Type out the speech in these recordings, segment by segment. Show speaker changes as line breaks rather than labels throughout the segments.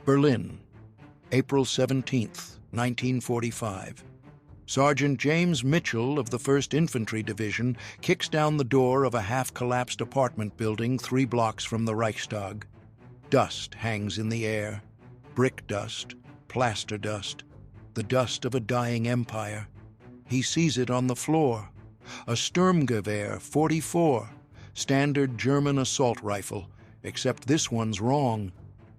Berlin, April 17, 1945. Sergeant James Mitchell of the 1st Infantry Division kicks down the door of a half-collapsed apartment building 3 blocks from the Reichstag. Dust hangs in the air. Brick dust, plaster dust, the dust of a dying empire. He sees it on the floor. A Sturmgewehr 44, standard German assault rifle, except this one's wrong.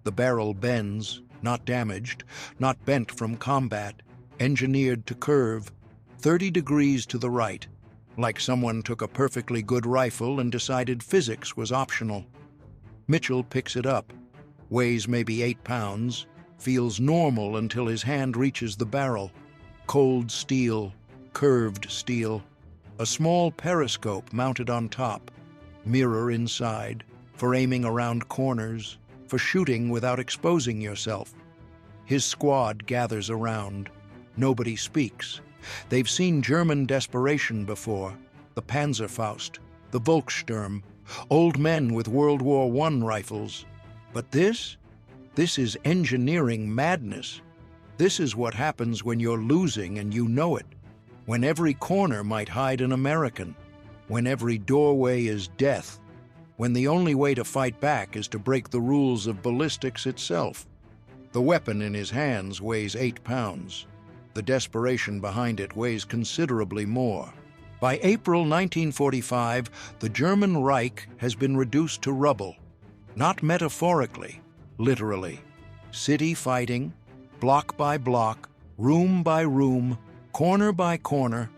The barrel bends, not damaged, not bent from combat, engineered to curve, 30 degrees to the right, like someone took a perfectly good rifle and decided physics was optional. Mitchell picks it up, weighs maybe 8 pounds, feels normal until his hand reaches the barrel. Cold steel, curved steel, a small periscope mounted on top, mirror inside, for aiming around corners, for shooting without exposing yourself. His squad gathers around. Nobody speaks. They've seen German desperation before, the Panzerfaust, the Volkssturm, old men with World War I rifles. But this is engineering madness. This is what happens when you're losing and you know it, when every corner might hide an American, when every doorway is death, when the only way to fight back is to break the rules of ballistics itself. The weapon in his hands weighs 8 pounds. The desperation behind it weighs considerably more. By April 1945, the German Reich has been reduced to rubble. Not metaphorically, literally. City fighting, block by block, room by room, corner by corner,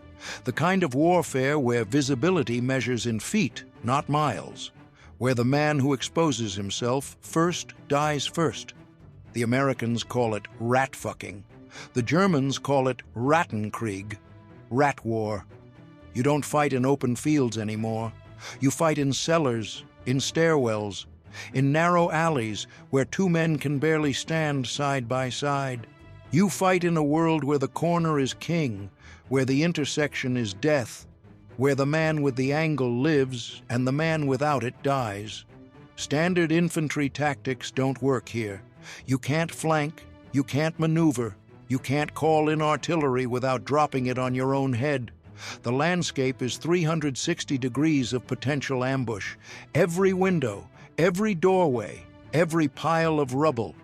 the kind of warfare where visibility measures in feet, not miles, where the man who exposes himself first dies first. The Americans call it rat-fucking. The Germans call it Rattenkrieg, rat war. You don't fight in open fields anymore. You fight in cellars, in stairwells, in narrow alleys where 2 men can barely stand side by side. You fight in a world where the corner is king, where the intersection is death, where the man with the angle lives and the man without it dies. Standard infantry tactics don't work here. You can't flank, you can't maneuver, you can't call in artillery without dropping it on your own head. The landscape is 360 degrees of potential ambush. Every window, every doorway, every pile of rubble.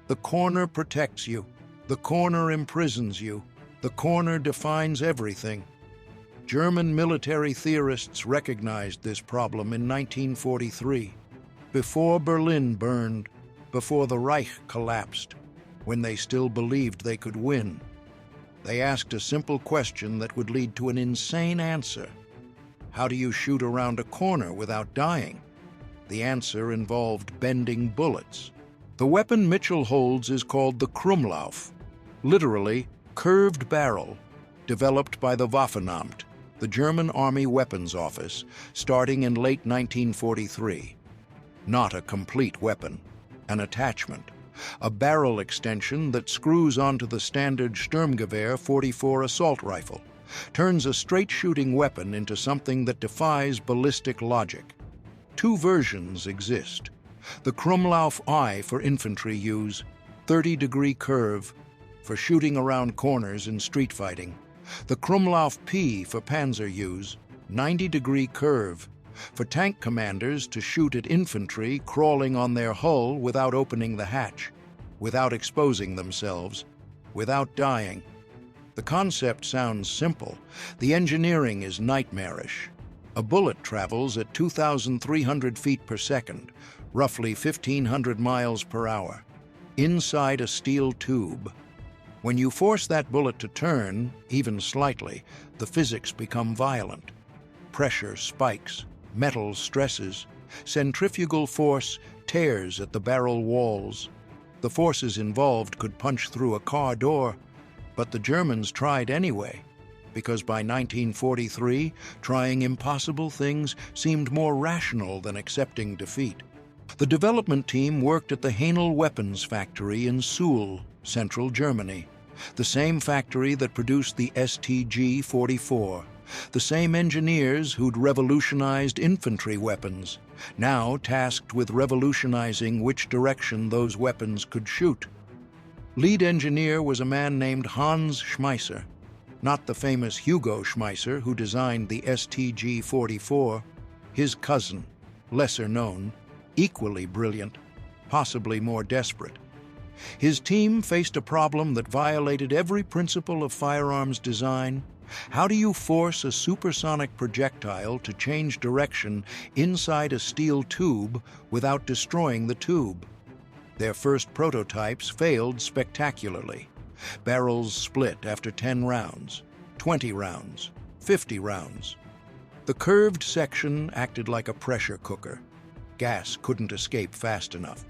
The corner protects you. The corner imprisons you. The corner defines everything. German military theorists recognized this problem in 1943, before Berlin burned, before the Reich collapsed, when they still believed they could win. They asked a simple question that would lead to an insane answer. How do you shoot around a corner without dying? The answer involved bending bullets. The weapon Mitchell holds is called the Krummlauf, literally curved barrel, developed by the Waffenamt, the German Army Weapons Office, starting in late 1943. Not a complete weapon, an attachment, a barrel extension that screws onto the standard Sturmgewehr 44 assault rifle, turns a straight-shooting weapon into something that defies ballistic logic. 2 versions exist. The Krummlauf I for infantry use, 30-degree curve, for shooting around corners in street fighting. The Krummlauf P for panzer use, 90-degree curve, for tank commanders to shoot at infantry crawling on their hull without opening the hatch, without exposing themselves, without dying. The concept sounds simple. The engineering is nightmarish. A bullet travels at 2,300 feet per second, roughly 1,500 miles per hour, inside a steel tube. When you force that bullet to turn, even slightly, the physics become violent. Pressure spikes, metal stresses, centrifugal force tears at the barrel walls. The forces involved could punch through a car door, but the Germans tried anyway, because by 1943, trying impossible things seemed more rational than accepting defeat. The development team worked at the Haenel Weapons Factory in Suhl, central Germany, the same factory that produced the STG-44, the same engineers who'd revolutionized infantry weapons, now tasked with revolutionizing which direction those weapons could shoot. Lead engineer was a man named Hans Schmeisser, not the famous Hugo Schmeisser who designed the STG-44, his cousin, lesser known, equally brilliant, possibly more desperate. His team faced a problem that violated every principle of firearms design. How do you force a supersonic projectile to change direction inside a steel tube without destroying the tube? Their first prototypes failed spectacularly. Barrels split after 10 rounds, 20 rounds, 50 rounds. The curved section acted like a pressure cooker. Gas couldn't escape fast enough.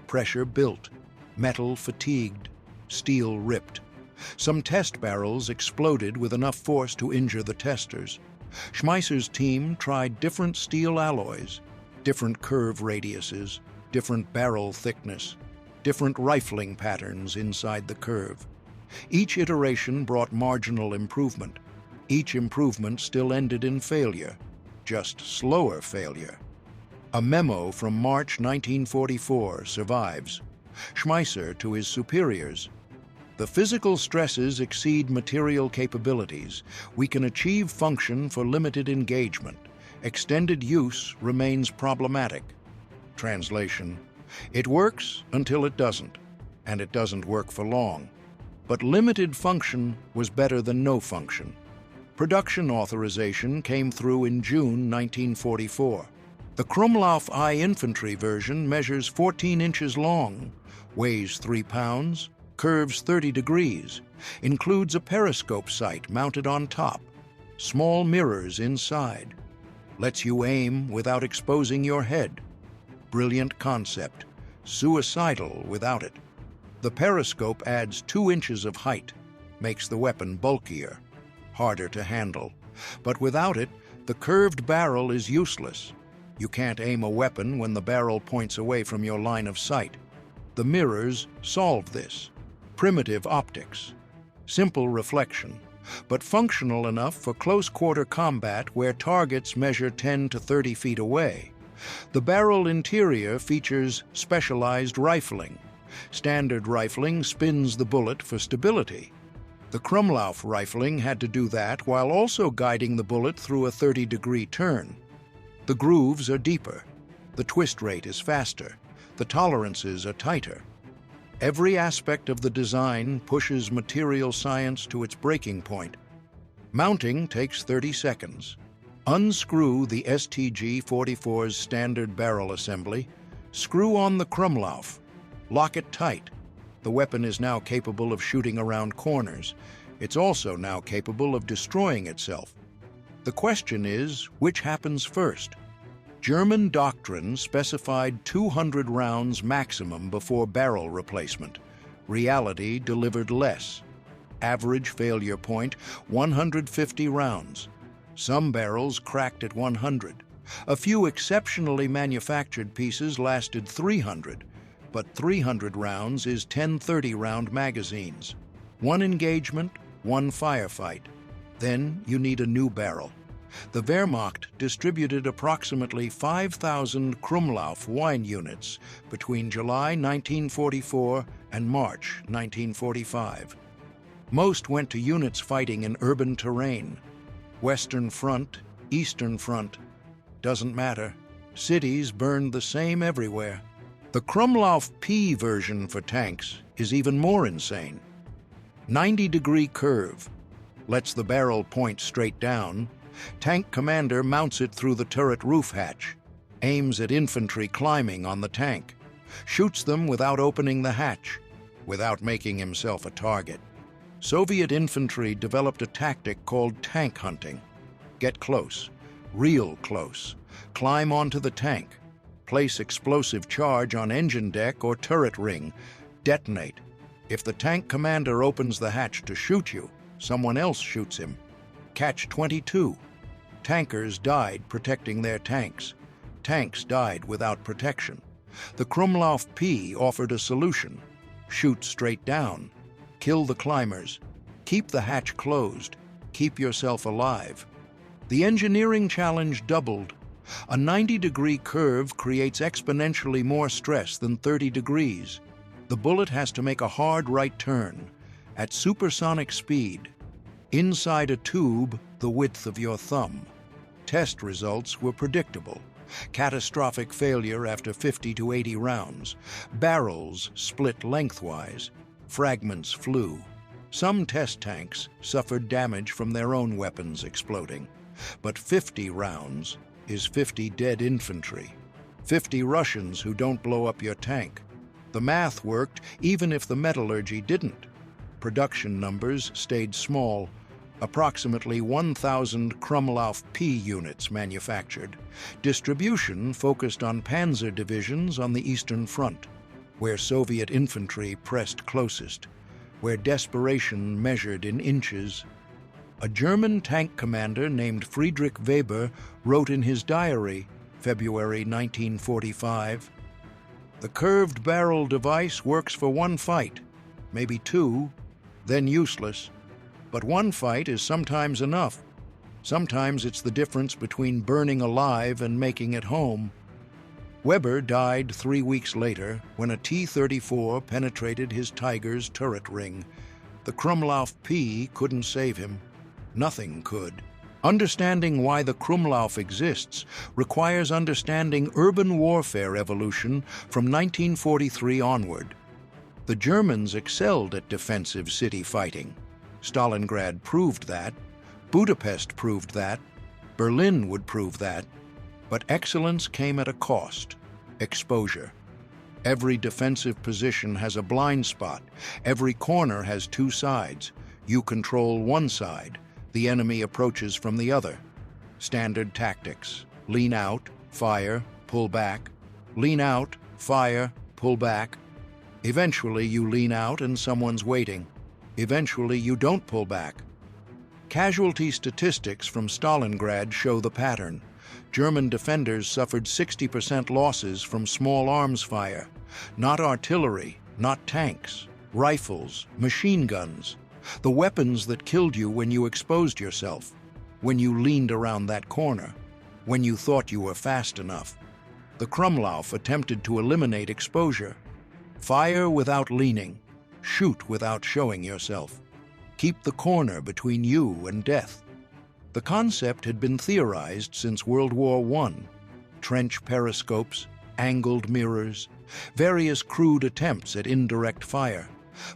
Pressure built, metal fatigued, steel ripped. Some test barrels exploded with enough force to injure the testers. Schmeisser's team tried different steel alloys, different curve radiuses, different barrel thickness, different rifling patterns inside the curve. Each iteration brought marginal improvement. Each improvement still ended in failure, just slower failure. A memo from March 1944 survives. Schmeisser to his superiors: "The physical stresses exceed material capabilities. We can achieve function for limited engagement. Extended use remains problematic." Translation: "It works until it doesn't, and it doesn't work for long. But limited function was better than no function." Production authorization came through in June 1944. The Krummlauf I infantry version measures 14 inches long, weighs 3 pounds, curves 30 degrees, includes a periscope sight mounted on top, small mirrors inside, lets you aim without exposing your head. Brilliant concept, suicidal without it. The periscope adds 2 inches of height, makes the weapon bulkier, harder to handle. But without it, the curved barrel is useless. You can't aim a weapon when the barrel points away from your line of sight. The mirrors solve this. Primitive optics. Simple reflection, but functional enough for close-quarter combat where targets measure 10 to 30 feet away. The barrel interior features specialized rifling. Standard rifling spins the bullet for stability. The Krummlauf rifling had to do that while also guiding the bullet through a 30-degree turn. The grooves are deeper. The twist rate is faster. The tolerances are tighter. Every aspect of the design pushes material science to its breaking point. Mounting takes 30 seconds. Unscrew the STG-44's standard barrel assembly. Screw on the Krummlauf. Lock it tight. The weapon is now capable of shooting around corners. It's also now capable of destroying itself. The question is, which happens first? German doctrine specified 200 rounds maximum before barrel replacement. Reality delivered less. Average failure point, 150 rounds. Some barrels cracked at 100. A few exceptionally manufactured pieces lasted 300, but 300 rounds is 10 30-round magazines. One engagement, one firefight. Then you need a new barrel. The Wehrmacht distributed approximately 5,000 Krummlauf wine units between July 1944 and March 1945. Most went to units fighting in urban terrain. Western Front, Eastern Front, doesn't matter. Cities burned the same everywhere. The Krummlauf P version for tanks is even more insane. 90-degree curve, lets the barrel point straight down. Tank commander mounts it through the turret roof hatch, aims at infantry climbing on the tank, shoots them without opening the hatch, without making himself a target. Soviet infantry developed a tactic called tank hunting. Get close, real close, climb onto the tank, place explosive charge on engine deck or turret ring, detonate. If the tank commander opens the hatch to shoot you, someone else shoots him. Catch-22. Tankers died protecting their tanks. Tanks died without protection. The Krummlauf P offered a solution. Shoot straight down. Kill the climbers. Keep the hatch closed. Keep yourself alive. The engineering challenge doubled. A 90-degree curve creates exponentially more stress than 30 degrees. The bullet has to make a hard right turn at supersonic speed, inside a tube the width of your thumb. Test results were predictable. Catastrophic failure after 50 to 80 rounds. Barrels split lengthwise. Fragments flew. Some test tanks suffered damage from their own weapons exploding. But 50 rounds is 50 dead infantry. 50 Russians who don't blow up your tank. The math worked even if the metallurgy didn't. Production numbers stayed small. Approximately 1,000 Krummlauf P units manufactured. Distribution focused on panzer divisions on the Eastern Front, where Soviet infantry pressed closest, where desperation measured in inches. A German tank commander named Friedrich Weber wrote in his diary, February 1945, "The curved barrel device works for one fight, maybe two, then useless. But one fight is sometimes enough. Sometimes it's the difference between burning alive and making it home." Weber died 3 weeks later when a T-34 penetrated his Tiger's turret ring. The Krummlauf P couldn't save him. Nothing could. Understanding why the Krummlauf exists requires understanding urban warfare evolution from 1943 onward. The Germans excelled at defensive city fighting. Stalingrad proved that. Budapest proved that. Berlin would prove that. But excellence came at a cost: exposure. Every defensive position has a blind spot. Every corner has two sides. You control one side. The enemy approaches from the other. Standard tactics: lean out, fire, pull back. Lean out, fire, pull back. Eventually you lean out and someone's waiting. Eventually you don't pull back. Casualty statistics from Stalingrad show the pattern. German defenders suffered 60% losses from small arms fire. Not artillery, not tanks, rifles, machine guns. The weapons that killed you when you exposed yourself, when you leaned around that corner, when you thought you were fast enough. The Krummlauf attempted to eliminate exposure. Fire without leaning. Shoot without showing yourself. Keep the corner between you and death. The concept had been theorized since World War I. Trench periscopes, angled mirrors, various crude attempts at indirect fire.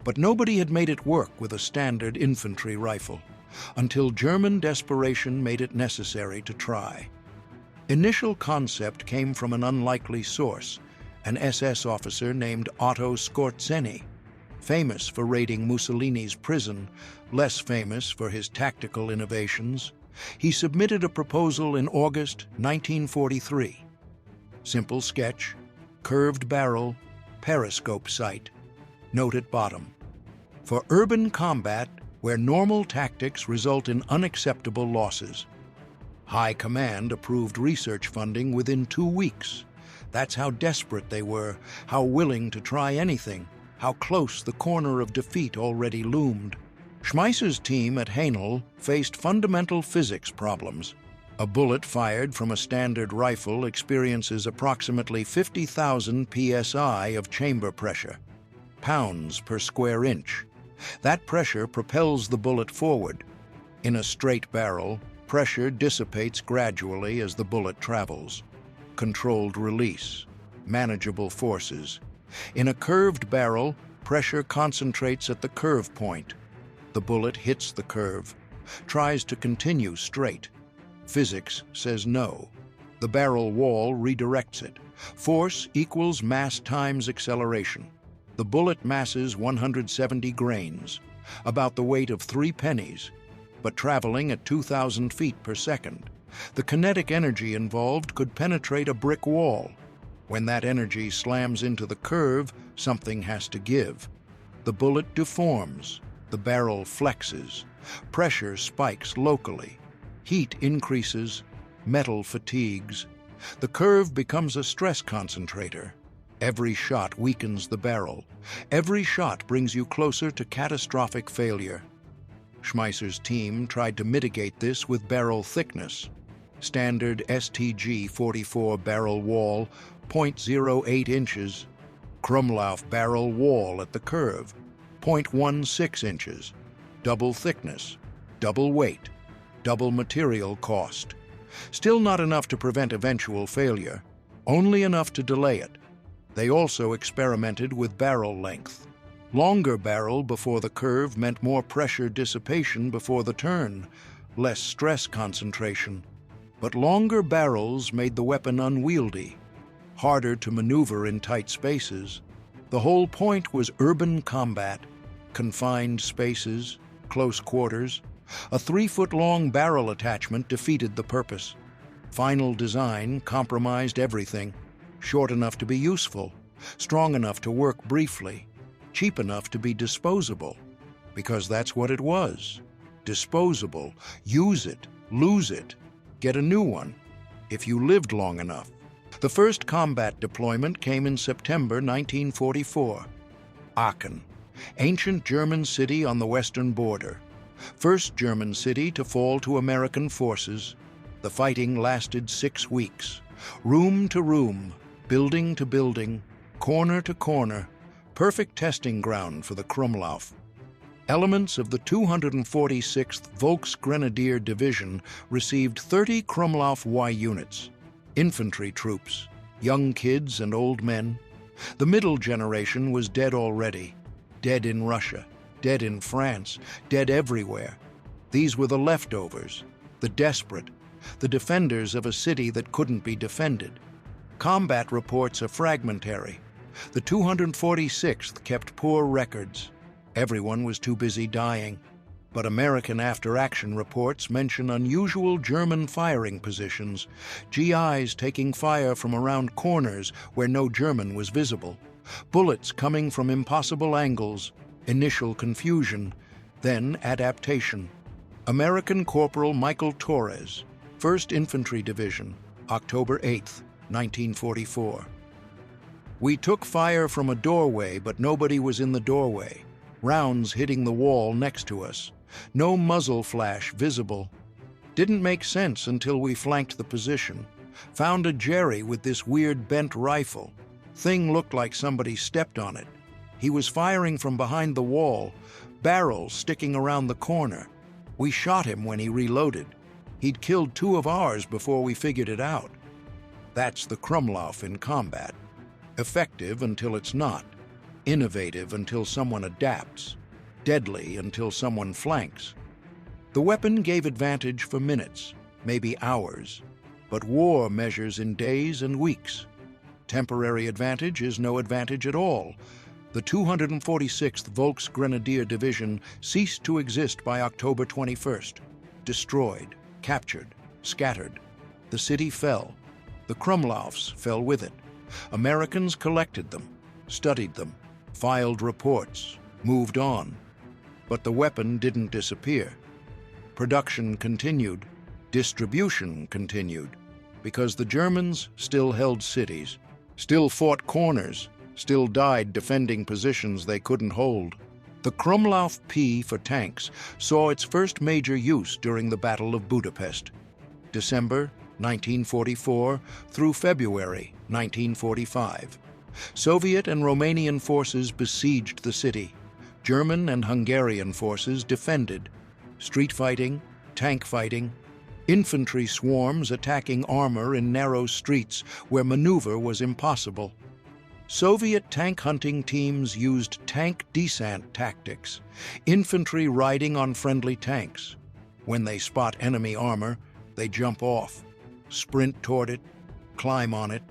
But nobody had made it work with a standard infantry rifle, until German desperation made it necessary to try. Initial concept came from an unlikely source, an SS officer named Otto Skorzeny, famous for raiding Mussolini's prison, less famous for his tactical innovations. He submitted a proposal in August 1943. Simple sketch: curved barrel, periscope sight. Note at bottom: for urban combat where normal tactics result in unacceptable losses. High Command approved research funding within 2 weeks. That's how desperate they were, how willing to try anything, how close the corner of defeat already loomed. Schmeisser's team at Haenel faced fundamental physics problems. A bullet fired from a standard rifle experiences approximately 50,000 psi of chamber pressure, pounds per square inch. That pressure propels the bullet forward. In a straight barrel, pressure dissipates gradually as the bullet travels. Controlled release, manageable forces. In a curved barrel, pressure concentrates at the curve point. The bullet hits the curve, tries to continue straight. Physics says no. The barrel wall redirects it. Force equals mass times acceleration. The bullet masses 170 grains, about the weight of 3 pennies, but traveling at 2,000 feet per second. The kinetic energy involved could penetrate a brick wall. When that energy slams into the curve, something has to give. The bullet deforms. The barrel flexes. Pressure spikes locally. Heat increases. Metal fatigues. The curve becomes a stress concentrator. Every shot weakens the barrel. Every shot brings you closer to catastrophic failure. Schmeisser's team tried to mitigate this with barrel thickness. Standard STG-44 barrel wall, 0.08 inches. Krummlauf barrel wall at the curve, 0.16 inches, double thickness, double weight, double material cost. Still not enough to prevent eventual failure, only enough to delay it. They also experimented with barrel length. Longer barrel before the curve meant more pressure dissipation before the turn, less stress concentration. But longer barrels made the weapon unwieldy, harder to maneuver in tight spaces. The whole point was urban combat, confined spaces, close quarters. A 3-foot-long barrel attachment defeated the purpose. Final design compromised everything. Short enough to be useful, strong enough to work briefly, cheap enough to be disposable. Because that's what it was. Disposable. Use it, lose it, get a new one, if you lived long enough. The first combat deployment came in September 1944. Aachen, ancient German city on the western border. First German city to fall to American forces. The fighting lasted 6 weeks. Room to room, building to building, corner to corner. Perfect testing ground for the Krummlauf. Elements of the 246th Volksgrenadier Division received 30 Krummlauf-WWII units. Infantry troops, young kids and old men. The middle generation was dead already. Dead in Russia, dead in France, dead everywhere. These were the leftovers, the desperate, the defenders of a city that couldn't be defended. Combat reports are fragmentary. The 246th kept poor records. Everyone was too busy dying. But American after-action reports mention unusual German firing positions, GIs taking fire from around corners where no German was visible, bullets coming from impossible angles, initial confusion, then adaptation. American Corporal Michael Torres, 1st Infantry Division, October 8, 1944. We took fire from a doorway, but nobody was in the doorway. Rounds hitting the wall next to us. No muzzle flash visible. Didn't make sense until we flanked the position. Found a Jerry with this weird bent rifle. Thing looked like somebody stepped on it. He was firing from behind the wall, barrels sticking around the corner. We shot him when he reloaded. He'd killed 2 of ours before we figured it out. That's the Krummlauf in combat. Effective until it's not. Innovative until someone adapts. Deadly until someone flanks. The weapon gave advantage for minutes, maybe hours, but war measures in days and weeks. Temporary advantage is no advantage at all. The 246th Volksgrenadier Division ceased to exist by October 21st. Destroyed, captured, scattered. The city fell. The Krummlaufs fell with it. Americans collected them, studied them, filed reports, moved on. But the weapon didn't disappear. Production continued, distribution continued, because the Germans still held cities, still fought corners, still died defending positions they couldn't hold. The Krummlauf P for tanks saw its first major use during the Battle of Budapest, December 1944 through February 1945. Soviet and Romanian forces besieged the city. German and Hungarian forces defended. Street fighting, tank fighting, infantry swarms attacking armor in narrow streets where maneuver was impossible. Soviet tank hunting teams used tank descent tactics, infantry riding on friendly tanks. When they spot enemy armor, they jump off, sprint toward it, climb on it,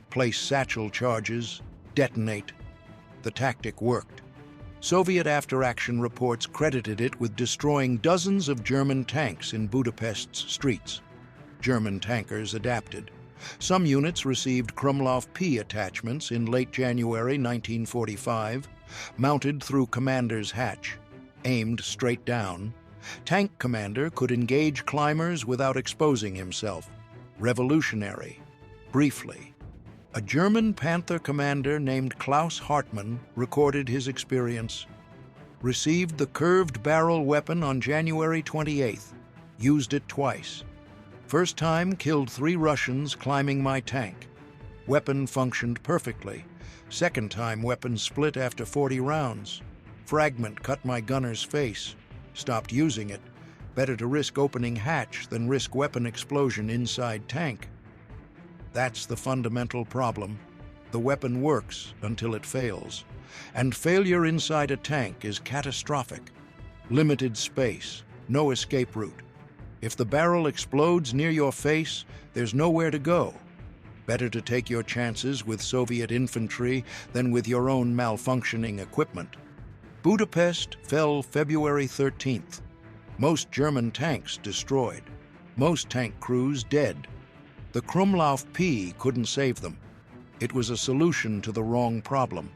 place satchel charges, detonate. The tactic worked. Soviet after-action reports credited it with destroying dozens of German tanks in Budapest's streets. German tankers adapted. Some units received Krummlauf P attachments in late January 1945, mounted through commander's hatch, aimed straight down. Tank commander could engage climbers without exposing himself. Revolutionary. Briefly. A German Panther commander named Klaus Hartmann recorded his experience. Received the curved barrel weapon on January 28th. Used it twice. First time killed 3 Russians climbing my tank. Weapon functioned perfectly. Second time weapon split after 40 rounds. Fragment cut my gunner's face. Stopped using it. Better to risk opening hatch than risk weapon explosion inside tank. That's the fundamental problem. The weapon works until it fails. And failure inside a tank is catastrophic. Limited space, no escape route. If the barrel explodes near your face, there's nowhere to go. Better to take your chances with Soviet infantry than with your own malfunctioning equipment. Budapest fell February 13th. Most German tanks destroyed. Most tank crews dead. The Krummlauf P couldn't save them. It was a solution to the wrong problem.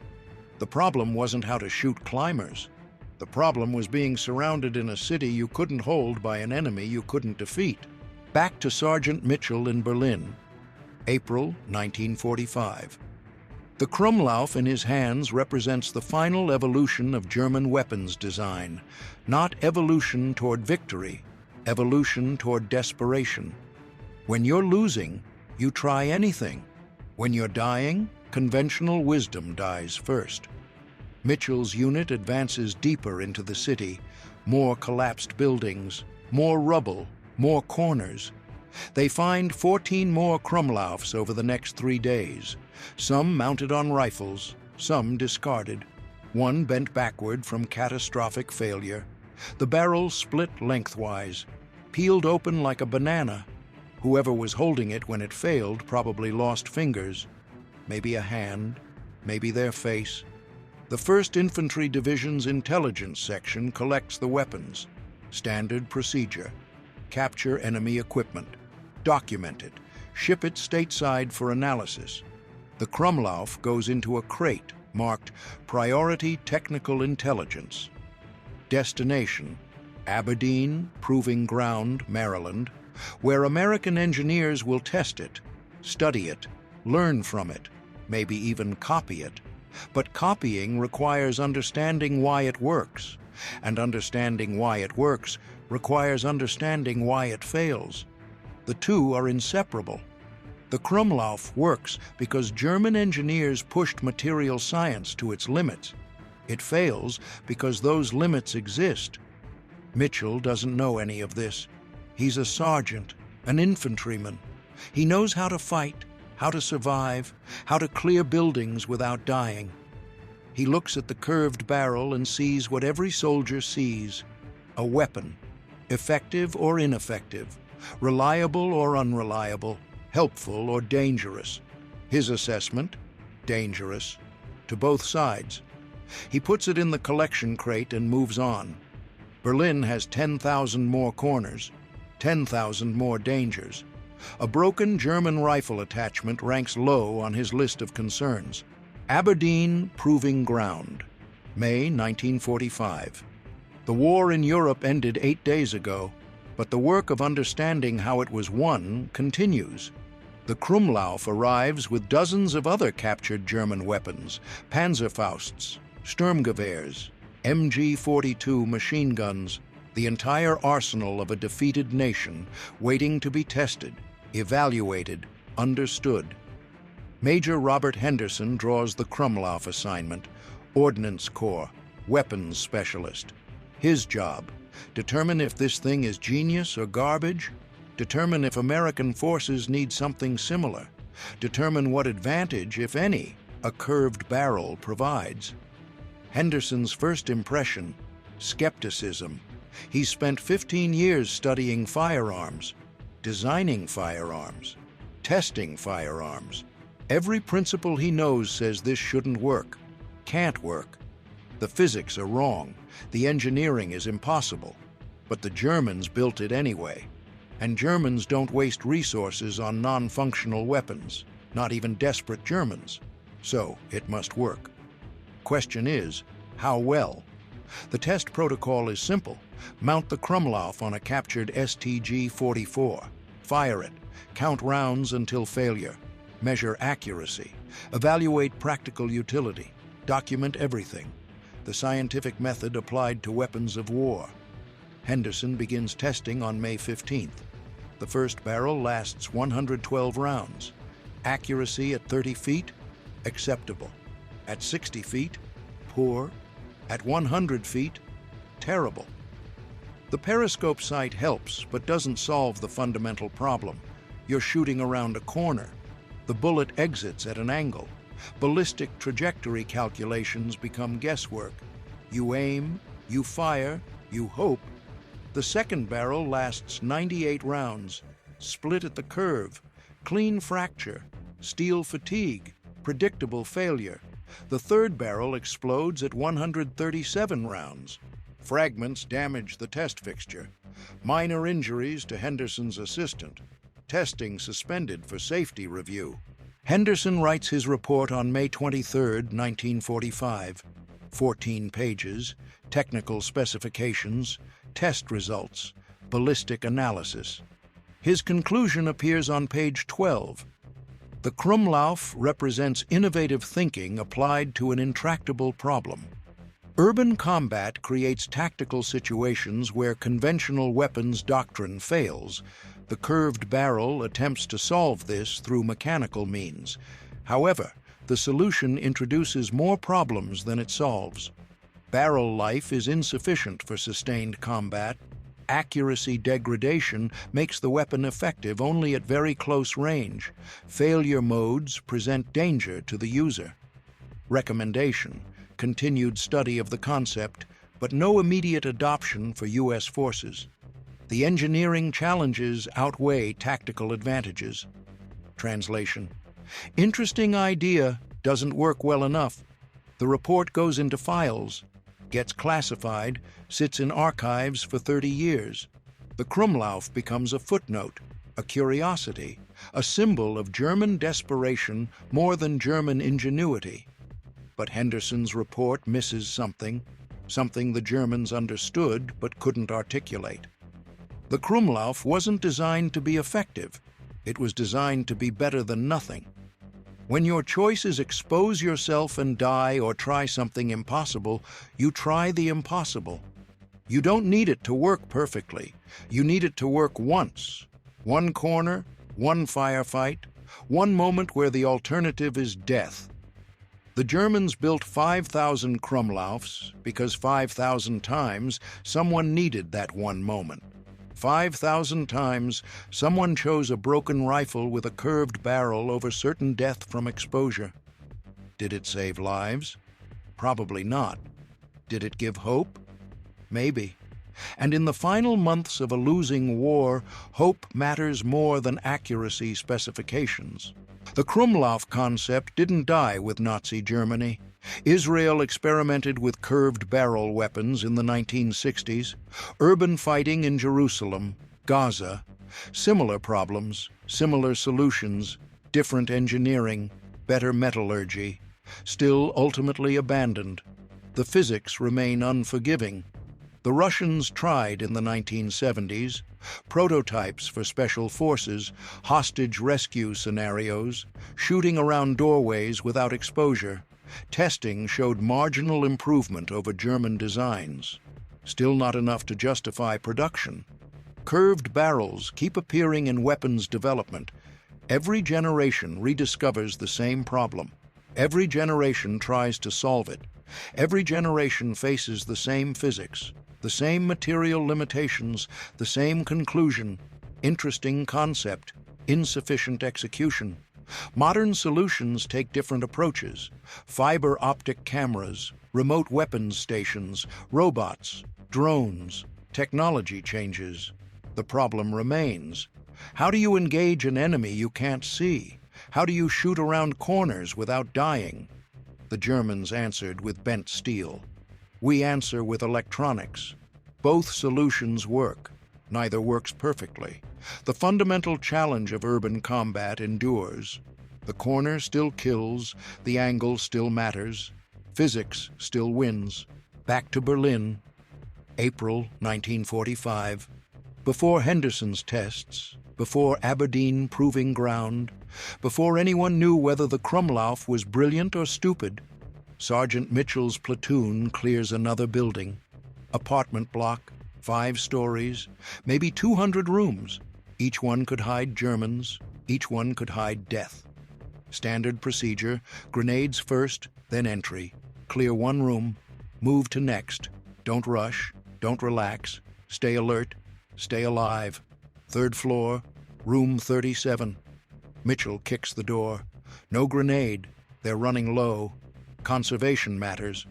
The problem wasn't how to shoot climbers. The problem was being surrounded in a city you couldn't hold by an enemy you couldn't defeat. Back to Sergeant Mitchell in Berlin, April 1945. The Krummlauf in his hands represents the final evolution of German weapons design, not evolution toward victory, evolution toward desperation. When you're losing, you try anything. When you're dying, conventional wisdom dies first. Mitchell's unit advances deeper into the city, more collapsed buildings, more rubble, more corners. They find 14 more Krummlaufs over the next 3 days, some mounted on rifles, some discarded. One bent backward from catastrophic failure. The barrel split lengthwise, peeled open like a banana. Whoever was holding it when it failed probably lost fingers, maybe a hand, maybe their face. The 1st Infantry Division's intelligence section collects the weapons. Standard procedure. Capture enemy equipment. Document it. Ship it stateside for analysis. The Krummlauf goes into a crate marked Priority Technical Intelligence. Destination: Aberdeen, Proving Ground, Maryland, where American engineers will test it, study it, learn from it, maybe even copy it. But copying requires understanding why it works, and understanding why it works requires understanding why it fails. The two are inseparable. The Krummlauf works because German engineers pushed material science to its limits. It fails because those limits exist. Mitchell doesn't know any of this. He's a sergeant, an infantryman. He knows how to fight, how to survive, how to clear buildings without dying. He looks at the curved barrel and sees what every soldier sees: a weapon, effective or ineffective, reliable or unreliable, helpful or dangerous. His assessment: dangerous, to both sides. He puts it in the collection crate and moves on. Berlin has 10,000 more corners, 10,000 more dangers. A broken German rifle attachment ranks low on his list of concerns. Aberdeen, Proving Ground, May 1945. The war in Europe ended 8 days ago, but the work of understanding how it was won continues. The Krummlauf arrives with dozens of other captured German weapons: Panzerfausts, Sturmgewehrs, MG-42 machine guns, the entire arsenal of a defeated nation waiting to be tested, evaluated, understood. Major Robert Henderson draws the Krummlauf assignment, Ordnance Corps, weapons specialist. His job: determine if this thing is genius or garbage, determine if American forces need something similar, determine what advantage, if any, a curved barrel provides. Henderson's first impression: skepticism. He's spent 15 years studying firearms, designing firearms, testing firearms. Every principle he knows says this shouldn't work, can't work. The physics are wrong, the engineering is impossible. But the Germans built it anyway. And Germans don't waste resources on non-functional weapons, not even desperate Germans. So it must work. Question is, how well? The test protocol is simple. Mount the Krummlauf on a captured STG-44. Fire it. Count rounds until failure. Measure accuracy. Evaluate practical utility. Document everything. The scientific method applied to weapons of war. Henderson begins testing on May 15th. The first barrel lasts 112 rounds. Accuracy at 30 feet? Acceptable. At 60 feet, poor. At 100 feet, terrible. The periscope sight helps, but doesn't solve the fundamental problem. You're shooting around a corner. The bullet exits at an angle. Ballistic trajectory calculations become guesswork. You aim, you fire, you hope. The second barrel lasts 98 rounds, split at the curve, clean fracture, steel fatigue, predictable failure. The third barrel explodes at 137 rounds. Fragments damage the test fixture. Minor injuries to Henderson's assistant. Testing suspended for safety review. Henderson writes his report on May 23, 1945. 14 pages, technical specifications, test results, ballistic analysis. His conclusion appears on page 12. The Krummlauf represents innovative thinking applied to an intractable problem. Urban combat creates tactical situations where conventional weapons doctrine fails. The curved barrel attempts to solve this through mechanical means. However, the solution introduces more problems than it solves. Barrel life is insufficient for sustained combat. Accuracy degradation makes the weapon effective only at very close range. Failure modes present danger to the user. Recommendation: continued study of the concept, but no immediate adoption for U.S. forces. The engineering challenges outweigh tactical advantages. Translation: interesting idea, doesn't work well enough. The report goes into files, gets classified, sits in archives for 30 years. The Krummlauf becomes a footnote, a curiosity, a symbol of German desperation more than German ingenuity. But Henderson's report misses something the Germans understood but couldn't articulate. The Krummlauf wasn't designed to be effective. It was designed to be better than nothing. When your choice is expose yourself and die or try something impossible, you try the impossible. You don't need it to work perfectly. You need it to work once. One corner, one firefight, one moment where the alternative is death. The Germans built 5,000 Krummlaufs because 5,000 times someone needed that one moment. 5,000 times someone chose a broken rifle with a curved barrel over certain death from exposure. Did it save lives? Probably not. Did it give hope? Maybe. And in the final months of a losing war, hope matters more than accuracy specifications. The Krummlauf concept didn't die with Nazi Germany. Israel experimented with curved barrel weapons in the 1960s, urban fighting in Jerusalem, Gaza, similar problems, similar solutions, different engineering, better metallurgy, still ultimately abandoned. The physics remain unforgiving. The Russians tried in the 1970s, prototypes for special forces, hostage rescue scenarios, shooting around doorways without exposure. Testing showed marginal improvement over German designs. Still not enough to justify production. Curved barrels keep appearing in weapons development. Every generation rediscovers the same problem. Every generation tries to solve it. Every generation faces the same physics, the same material limitations, the same conclusion. Interesting concept, insufficient execution. Modern solutions take different approaches. Fiber optic cameras, remote weapons stations, robots, drones. Technology changes. The problem remains. How do you engage an enemy you can't see? How do you shoot around corners without dying? The Germans answered with bent steel. We answer with electronics. Both solutions work. Neither works perfectly. The fundamental challenge of urban combat endures. The corner still kills, the angle still matters, physics still wins. Back to Berlin, April 1945. Before Henderson's tests, before Aberdeen Proving Ground, before anyone knew whether the Krummlauf was brilliant or stupid, Sergeant Mitchell's platoon clears another building. Apartment block, 5 stories, maybe 200 rooms. Each one could hide Germans, each one could hide death. Standard procedure, grenades first, then entry. Clear one room, move to next. Don't rush, don't relax, stay alert, stay alive. Third floor, room 37. Mitchell kicks the door. No grenade, they're running low. Conservation matters.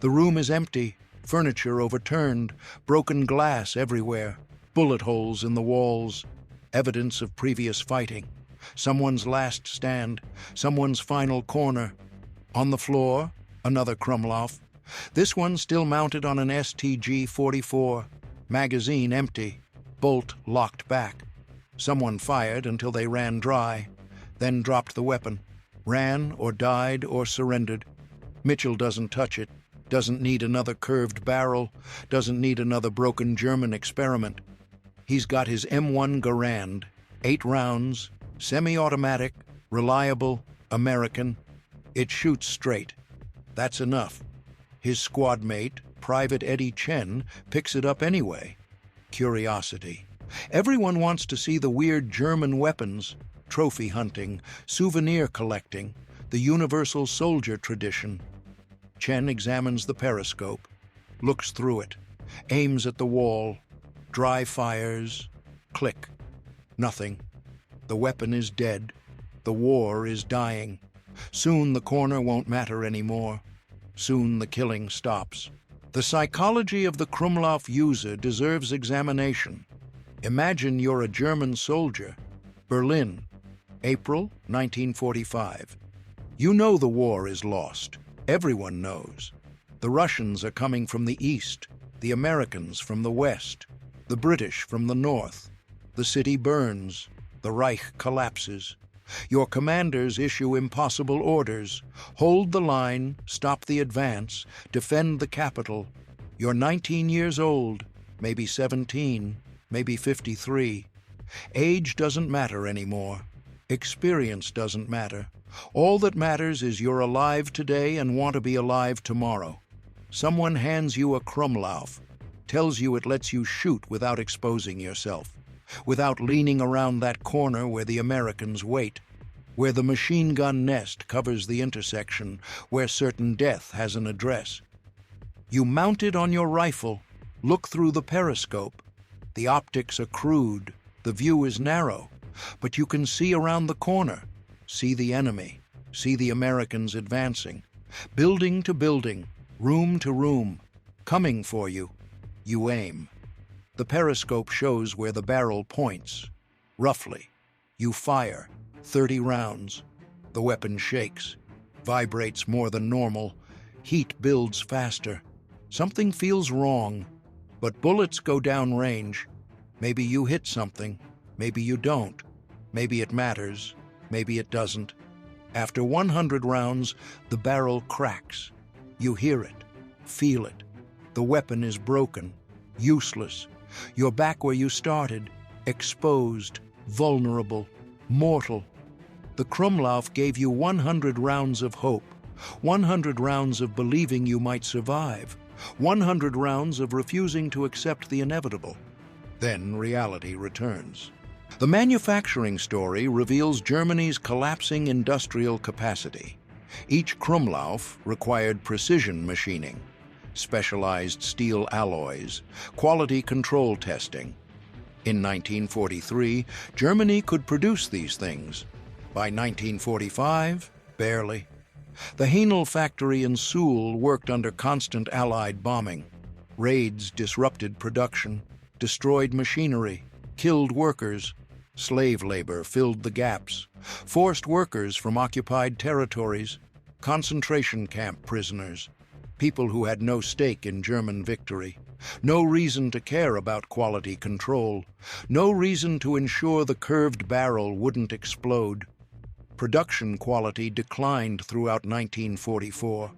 The room is empty, furniture overturned, broken glass everywhere, bullet holes in the walls, evidence of previous fighting. Someone's last stand, someone's final corner. On the floor, another Krummlauf. This one still mounted on an STG-44. Magazine empty, bolt locked back. Someone fired until they ran dry, then dropped the weapon. Ran or died or surrendered. Mitchell doesn't touch it, doesn't need another curved barrel, doesn't need another broken German experiment. He's got his M1 Garand, 8 rounds, semi-automatic, reliable, American. It shoots straight. That's enough. His squad mate, Private Eddie Chen, picks it up anyway. Curiosity. Everyone wants to see the weird German weapons, trophy hunting, souvenir collecting, the universal soldier tradition. Chen examines the periscope, looks through it, aims at the wall, dry fires, click. Nothing. The weapon is dead. The war is dying. Soon the corner won't matter anymore. Soon the killing stops. The psychology of the Krummlauf user deserves examination. Imagine you're a German soldier. Berlin, April 1945. You know the war is lost. Everyone knows. The Russians are coming from the east, the Americans from the west, the British from the north. The city burns. The Reich collapses. Your commanders issue impossible orders. Hold the line, stop the advance, defend the capital. You're 19 years old, maybe 17, maybe 53. Age doesn't matter anymore. Experience doesn't matter. All that matters is you're alive today and want to be alive tomorrow. Someone hands you a Krummlauf, tells you it lets you shoot without exposing yourself, without leaning around that corner where the Americans wait, where the machine gun nest covers the intersection, where certain death has an address. You mount it on your rifle, look through the periscope. The optics are crude, the view is narrow, but you can see around the corner, see the enemy, see the Americans advancing, building to building, room to room, coming for you. You aim. The periscope shows where the barrel points. Roughly. You fire. 30 rounds. The weapon shakes, vibrates more than normal. Heat builds faster. Something feels wrong, but bullets go down range. Maybe you hit something. Maybe you don't. Maybe it matters. Maybe it doesn't. After 100 rounds, the barrel cracks. You hear it. Feel it. The weapon is broken. Useless. You're back where you started. Exposed. Vulnerable. Mortal. The Krummlauf gave you 100 rounds of hope. 100 rounds of believing you might survive. 100 rounds of refusing to accept the inevitable. Then reality returns. The manufacturing story reveals Germany's collapsing industrial capacity. Each Krummlauf required precision machining, specialized steel alloys, quality control testing. In 1943, Germany could produce these things. By 1945, barely. The Haenel factory in Suhl worked under constant Allied bombing. Raids disrupted production, destroyed machinery, killed workers. Slave labor filled the gaps. Forced workers from occupied territories, concentration camp prisoners, people who had no stake in German victory, no reason to care about quality control, no reason to ensure the curved barrel wouldn't explode. Production quality declined throughout 1944.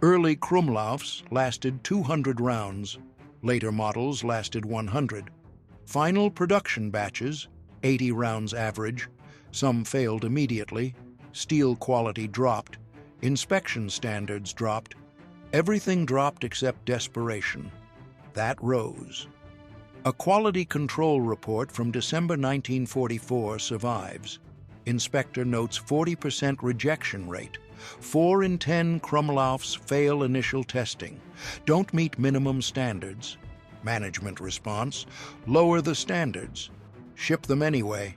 Early Krummlaufs lasted 200 rounds. Later models lasted 100. Final production batches, 80 rounds average. Some failed immediately. Steel quality dropped. Inspection standards dropped. Everything dropped except desperation. That rose. A quality control report from December 1944 survives. Inspector notes 40% rejection rate. 4 in 10 Krummlaufs fail initial testing. Don't meet minimum standards. Management response: lower the standards. Ship them anyway.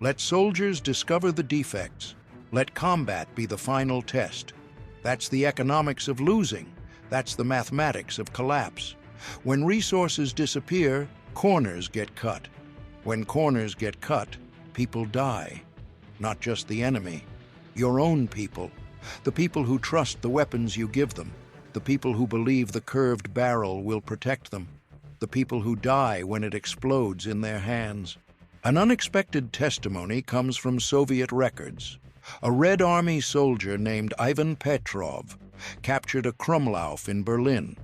Let soldiers discover the defects. Let combat be the final test. That's the economics of losing. That's the mathematics of collapse. When resources disappear, corners get cut. When corners get cut, people die. Not just the enemy, your own people. The people who trust the weapons you give them. The people who believe the curved barrel will protect them. The people who die when it explodes in their hands. An unexpected testimony comes from Soviet records. A Red Army soldier named Ivan Petrov captured a Krummlauf in Berlin,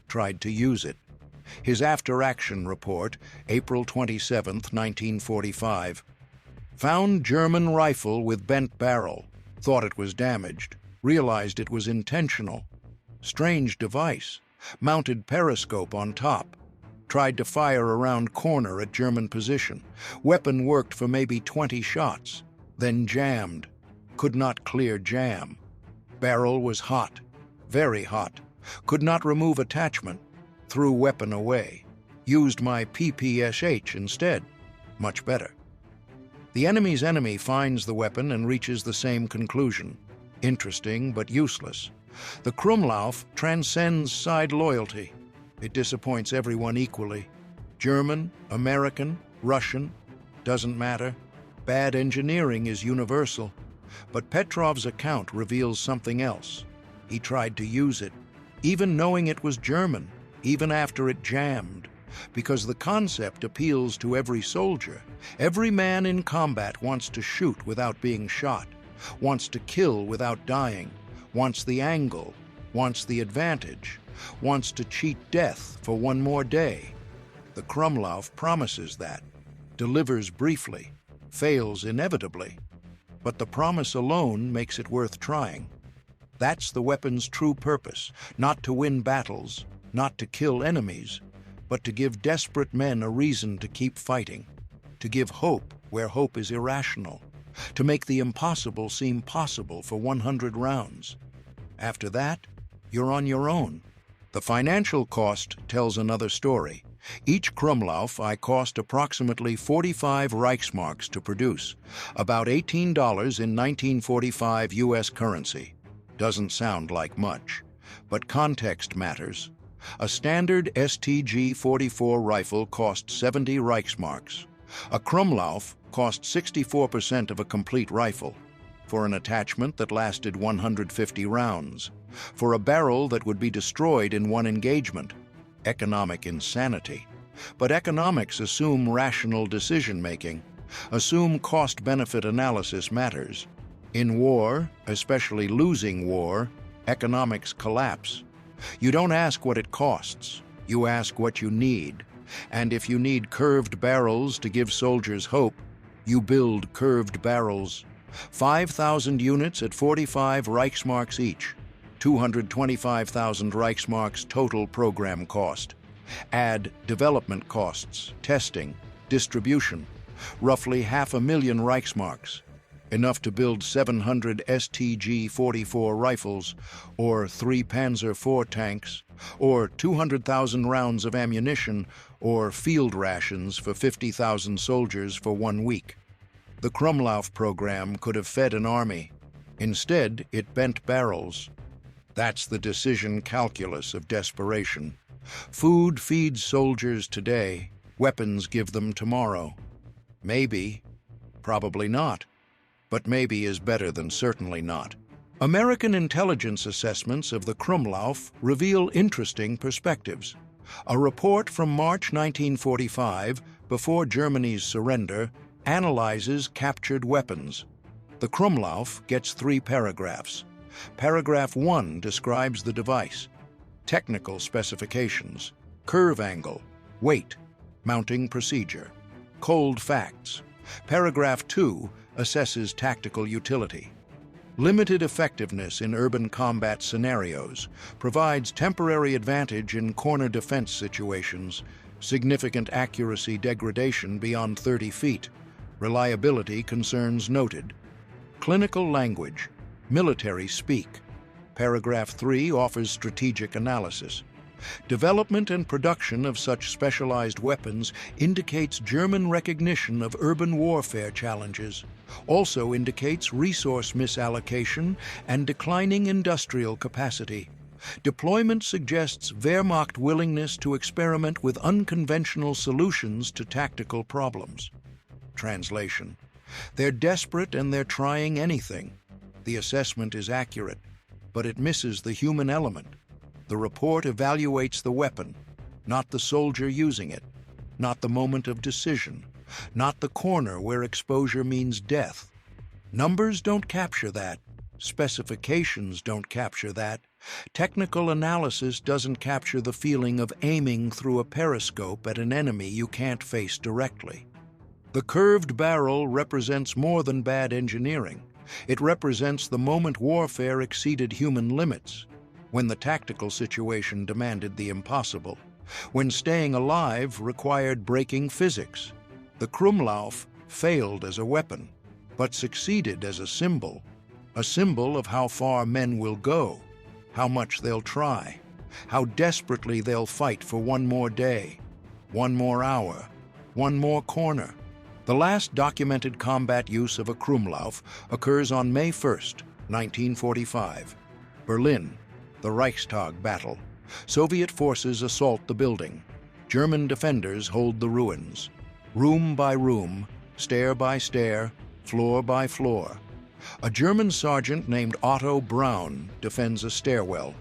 tried to use it. His after-action report, April 27, 1945, found German rifle with bent barrel, thought it was damaged, realized it was intentional. Strange device, mounted periscope on top, tried to fire around corner at German position. Weapon worked for maybe 20 shots, then jammed. Could not clear jam. Barrel was hot, very hot. Could not remove attachment. Threw weapon away. Used my PPSH instead. Much better. The enemy's enemy finds the weapon and reaches the same conclusion. Interesting, but useless. The Krummlauf transcends side loyalty. It disappoints everyone equally. German, American, Russian, doesn't matter. Bad engineering is universal. But Petrov's account reveals something else. He tried to use it, even knowing it was German, even after it jammed, because the concept appeals to every soldier. Every man in combat wants to shoot without being shot, wants to kill without dying, wants the angle, wants the advantage, wants to cheat death for one more day. The Krummlauf promises that, delivers briefly, fails inevitably. But the promise alone makes it worth trying. That's the weapon's true purpose, not to win battles, not to kill enemies, but to give desperate men a reason to keep fighting, to give hope where hope is irrational, to make the impossible seem possible for 100 rounds. After that, you're on your own. The financial cost tells another story. Each Krummlauf cost approximately 45 Reichsmarks to produce, about $18 in 1945 U.S. currency. Doesn't sound like much, but context matters. A standard STG-44 rifle cost 70 Reichsmarks. A Krummlauf cost 64% of a complete rifle, for an attachment that lasted 150 rounds, for a barrel that would be destroyed in one engagement. Economic insanity. But economics assume rational decision-making, assume cost-benefit analysis matters. In war, especially losing war, economics collapse. You don't ask what it costs, you ask what you need. And if you need curved barrels to give soldiers hope, you build curved barrels. 5,000 units at 45 Reichsmarks each. 225,000 Reichsmarks total program cost. Add development costs, testing, distribution, roughly 500,000 Reichsmarks, enough to build 700 STG-44 rifles, or 3 Panzer IV tanks, or 200,000 rounds of ammunition, or field rations for 50,000 soldiers for 1 week. The Krummlauf program could have fed an army. Instead, it bent barrels. That's the decision calculus of desperation. Food feeds soldiers today, weapons give them tomorrow. Maybe, probably not, but maybe is better than certainly not. American intelligence assessments of the Krummlauf reveal interesting perspectives. A report from March 1945, before Germany's surrender, analyzes captured weapons. The Krummlauf gets 3 paragraphs. Paragraph 1 describes the device, technical specifications, curve angle, weight, mounting procedure, cold facts. Paragraph 2 assesses tactical utility. Limited effectiveness in urban combat scenarios, provides temporary advantage in corner defense situations, significant accuracy degradation beyond 30 feet, reliability concerns noted. Clinical language, military speak. Paragraph 3 offers strategic analysis. Development and production of such specialized weapons indicates German recognition of urban warfare challenges, also indicates resource misallocation and declining industrial capacity. Deployment suggests Wehrmacht willingness to experiment with unconventional solutions to tactical problems. Translation: they're desperate and they're trying anything. The assessment is accurate, but it misses the human element. The report evaluates the weapon, not the soldier using it, not the moment of decision, not the corner where exposure means death. Numbers don't capture that. Specifications don't capture that. Technical analysis doesn't capture the feeling of aiming through a periscope at an enemy you can't face directly. The curved barrel represents more than bad engineering. It represents the moment warfare exceeded human limits, when the tactical situation demanded the impossible, when staying alive required breaking physics. The Krummlauf failed as a weapon, but succeeded as a symbol of how far men will go, how much they'll try, how desperately they'll fight for one more day, one more hour, one more corner. The last documented combat use of a Krummlauf occurs on May 1st, 1945. Berlin, the Reichstag battle. Soviet forces assault the building. German defenders hold the ruins. Room by room, stair by stair, floor by floor. A German sergeant named Otto Braun defends a stairwell.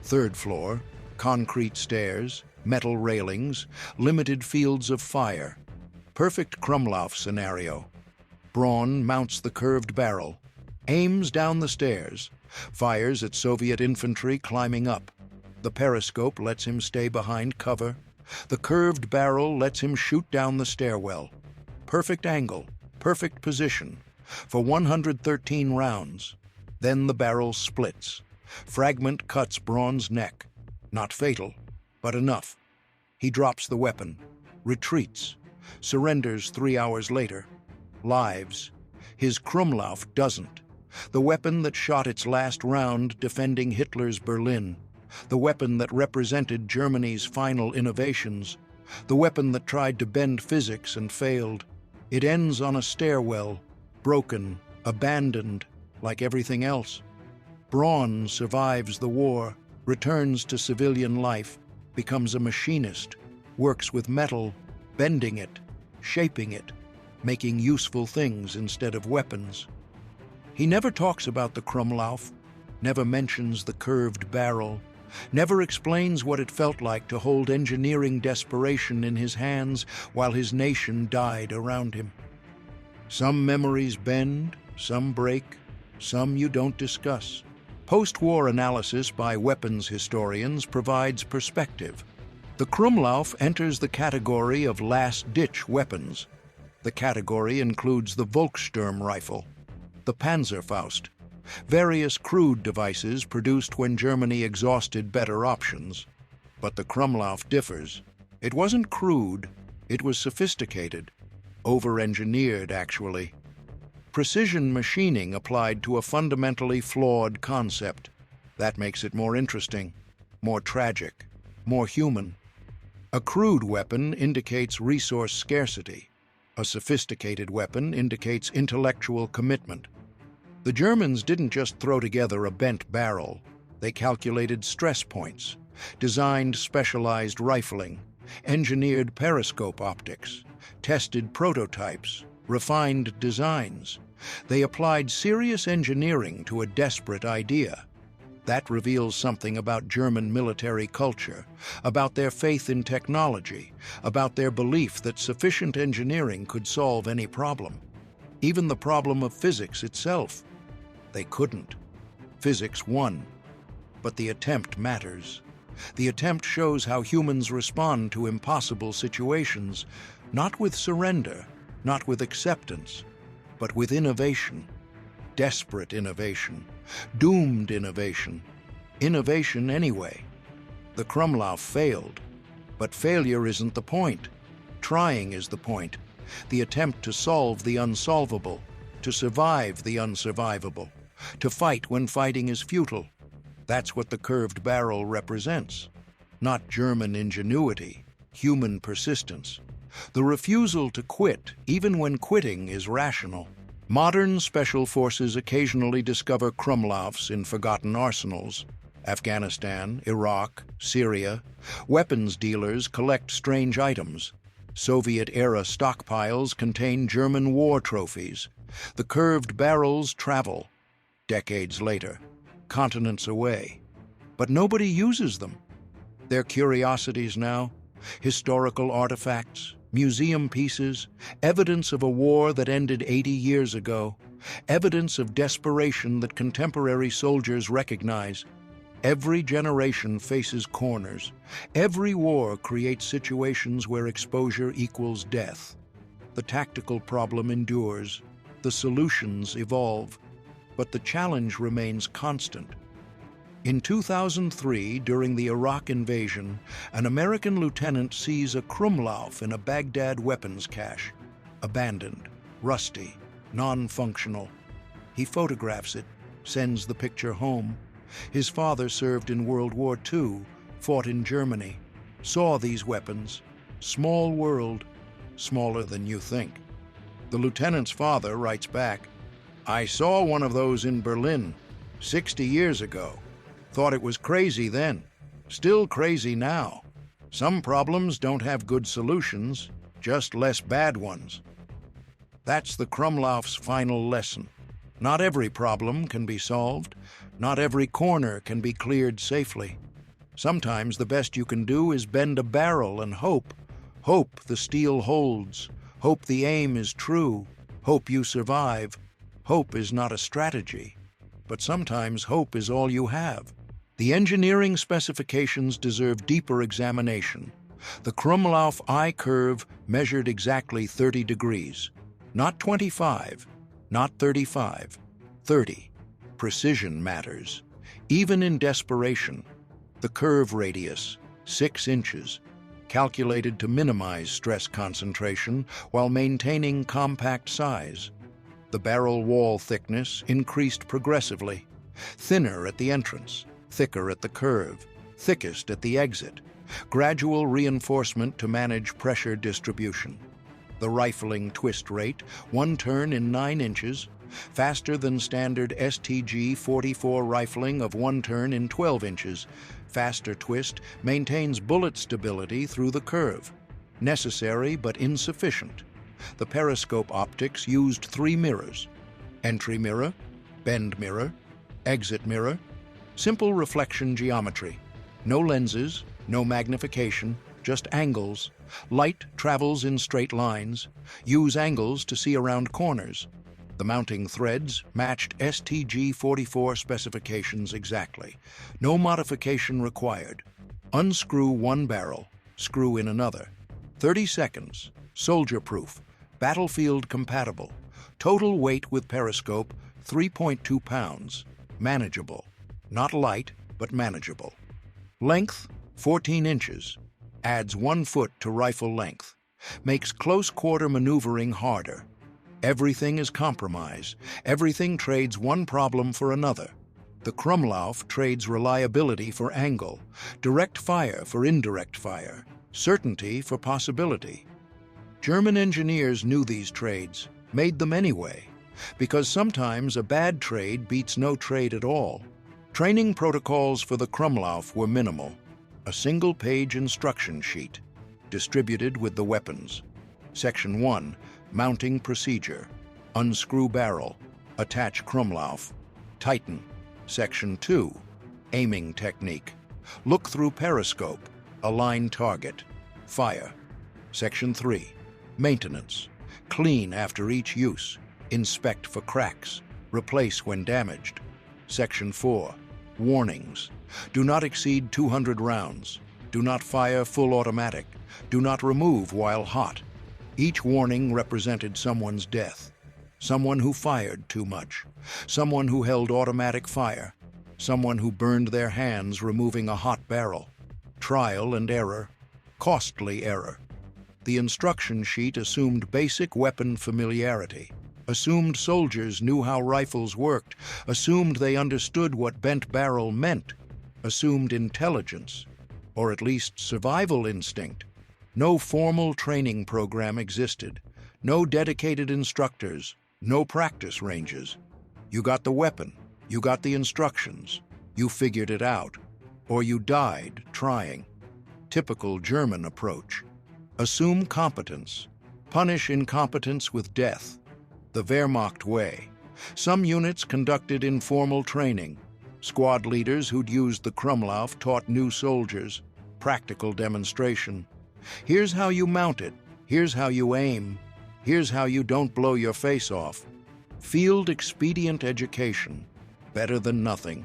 Third floor, concrete stairs, metal railings, limited fields of fire. Perfect Krummlauf scenario. Braun mounts the curved barrel, aims down the stairs, fires at Soviet infantry climbing up. The periscope lets him stay behind cover. The curved barrel lets him shoot down the stairwell. Perfect angle, perfect position, for 113 rounds. Then the barrel splits. Fragment cuts Braun's neck. Not fatal, but enough. He drops the weapon, retreats, surrenders 3 hours later. Lives. His Krummlauf doesn't. The weapon that shot its last round defending Hitler's Berlin. The weapon that represented Germany's final innovations. The weapon that tried to bend physics and failed. It ends on a stairwell, broken, abandoned, like everything else. Braun survives the war, returns to civilian life, becomes a machinist, works with metal, bending it, shaping it, making useful things instead of weapons. He never talks about the Krummlauf, never mentions the curved barrel, never explains what it felt like to hold engineering desperation in his hands while his nation died around him. Some memories bend, some break, some you don't discuss. Post-war analysis by weapons historians provides perspective. The Krummlauf enters the category of last-ditch weapons. The category includes the Volkssturm rifle, the Panzerfaust, various crude devices produced when Germany exhausted better options. But the Krummlauf differs. It wasn't crude, it was sophisticated, over-engineered actually. Precision machining applied to a fundamentally flawed concept. That makes it more interesting, more tragic, more human. A crude weapon indicates resource scarcity. A sophisticated weapon indicates intellectual commitment. The Germans didn't just throw together a bent barrel. They calculated stress points, designed specialized rifling, engineered periscope optics, tested prototypes, refined designs. They applied serious engineering to a desperate idea. That reveals something about German military culture, about their faith in technology, about their belief that sufficient engineering could solve any problem. Even the problem of physics itself. They couldn't. Physics won. But the attempt matters. The attempt shows how humans respond to impossible situations, not with surrender, not with acceptance, but with innovation. Desperate innovation. Doomed innovation. Innovation anyway. The Krummlauf failed. But failure isn't the point. Trying is the point. The attempt to solve the unsolvable, to survive the unsurvivable, to fight when fighting is futile. That's what the curved barrel represents. Not German ingenuity, human persistence. The refusal to quit, even when quitting is rational. Modern special forces occasionally discover Krummlaufs in forgotten arsenals. Afghanistan, Iraq, Syria. Weapons dealers collect strange items. Soviet-era stockpiles contain German war trophies. The curved barrels travel. Decades later, continents away. But nobody uses them. They're curiosities now, historical artifacts, museum pieces, evidence of a war that ended 80 years ago, evidence of desperation that contemporary soldiers recognize. Every generation faces corners. Every war creates situations where exposure equals death. The tactical problem endures. The solutions evolve. But the challenge remains constant. In 2003, during the Iraq invasion, an American lieutenant sees a Krummlauf in a Baghdad weapons cache. Abandoned, rusty, non-functional. He photographs it, sends the picture home. His father served in World War II, fought in Germany, saw these weapons. Small world, smaller than you think. The lieutenant's father writes back, "I saw one of those in Berlin 60 years ago. Thought it was crazy then. Still crazy now. Some problems don't have good solutions, just less bad ones." That's the Krummlauf's final lesson. Not every problem can be solved. Not every corner can be cleared safely. Sometimes the best you can do is bend a barrel and hope. Hope the steel holds. Hope the aim is true. Hope you survive. Hope is not a strategy. But sometimes hope is all you have. The engineering specifications deserve deeper examination. The Krummlauf I curve measured exactly 30 degrees. Not 25, not 35, 30. Precision matters. Even in desperation. The curve radius, 6 inches, calculated to minimize stress concentration while maintaining compact size. The barrel wall thickness increased progressively. Thinner at the entrance, thicker at the curve, thickest at the exit. Gradual reinforcement to manage pressure distribution. The rifling twist rate, 1 turn in 9 inches, faster than standard STG 44 rifling of 1 turn in 12 inches. Faster twist maintains bullet stability through the curve. Necessary but insufficient. The periscope optics used 3 mirrors. Entry mirror, bend mirror, exit mirror. Simple reflection geometry. No lenses, no magnification, just angles. Light travels in straight lines. Use angles to see around corners. The mounting threads matched STG 44 specifications exactly. No modification required. Unscrew one barrel, screw in another. 30 seconds. Soldier-proof. Battlefield compatible. Total weight with periscope, 3.2 pounds. Manageable. Not light, but manageable. Length, 14 inches. Adds 1 foot to rifle length. Makes close-quarter maneuvering harder. Everything is compromise. Everything trades one problem for another. The Krummlauf trades reliability for angle, direct fire for indirect fire, certainty for possibility. German engineers knew these trades, made them anyway, because sometimes a bad trade beats no trade at all. Training protocols for the Krummlauf were minimal. A single-page instruction sheet, distributed with the weapons. Section 1, mounting procedure. Unscrew barrel, attach Krummlauf, tighten. Section 2, aiming technique. Look through periscope, align target, fire. Section 3, maintenance. Clean after each use, inspect for cracks, replace when damaged. Section 4, warnings. Do not exceed 200 rounds. Do not fire full automatic. Do not remove while hot. Each warning represented someone's death. Someone who fired too much. Someone who held automatic fire. Someone who burned their hands removing a hot barrel. Trial and error. Costly error. The instruction sheet assumed basic weapon familiarity. assumed soldiers knew how rifles worked, assumed they understood what bent barrel meant, assumed intelligence, or at least survival instinct. No formal training program existed, no dedicated instructors, no practice ranges. You got the weapon, you got the instructions, you figured it out, or you died trying. Typical German approach. Assume competence, punish incompetence with death. The Wehrmacht way. Some units conducted informal training. Squad leaders who'd used the Krummlauf taught new soldiers. Practical demonstration. Here's how you mount it. Here's how you aim. Here's how you don't blow your face off. Field expedient education. Better than nothing.